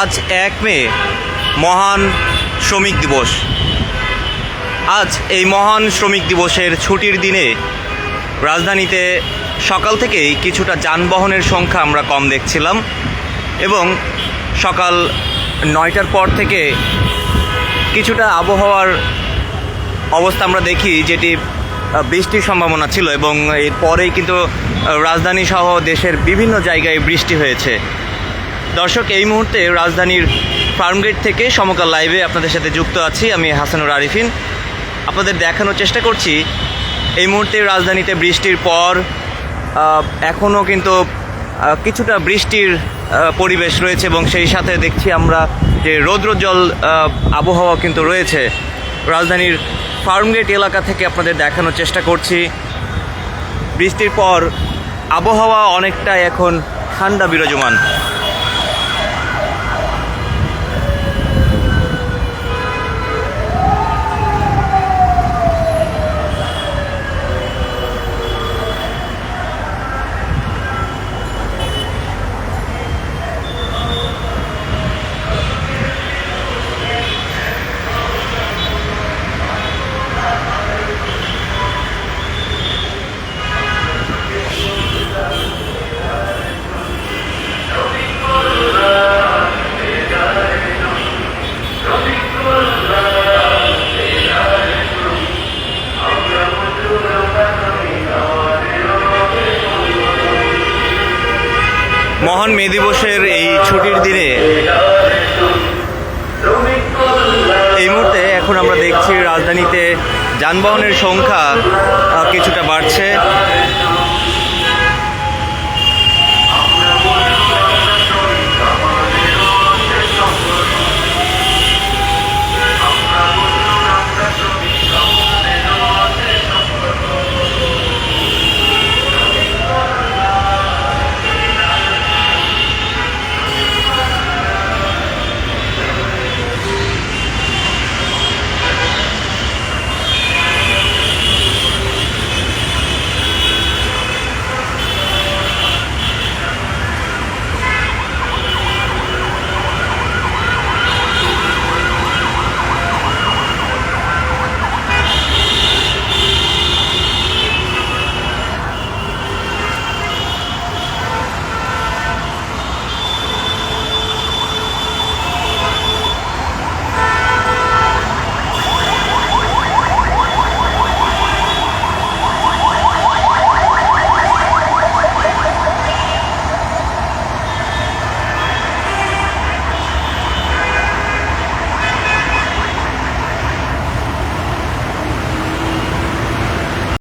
আজ 1 মে মহান শ্রমিক দিবস। আজ এই মহান শ্রমিক দিবসের ছুটির দিনে রাজধানীতে সকাল থেকেই কিছুটা যানবাহনের সংখ্যা আমরা কম দেখছিলাম এবং সকাল 9টার পর থেকে কিছুটা আবহাওয়ার অবস্থা আমরা দেখি যেটি বৃষ্টির সম্ভাবনা ছিল এবং এরপরেই কিন্তু রাজধানী সহ দেশের বিভিন্ন জায়গায় বৃষ্টি হয়েছে। দর্শক, এই মুহূর্তে রাজধানীর ফার্মগেট থেকে সমকাল লাইভে আপনাদের সাথে যুক্ত আছি আমি হাসানুর আরিফিন। আপনাদের দেখানোর চেষ্টা করছি এই মুহূর্তে রাজধানীতে বৃষ্টির পর এখনও কিন্তু কিছুটা বৃষ্টির পরিবেশ রয়েছে এবং সেই সাথে দেখছি আমরা যে রৌদ্রোজ্জ্বল আবহাওয়া কিন্তু রয়েছে। রাজধানীর ফার্মগেট এলাকা থেকে আপনাদের দেখানোর চেষ্টা করছি। বৃষ্টির পর আবহাওয়া অনেকটা এখন ঠান্ডা বিরাজমান। মহান মে দিবসের এই ছুটির দিনে এই মুহূর্তে এখন আমরা দেখছি রাজধানীতে যানবাহনের সংখ্যা কিছুটা বাড়ছে।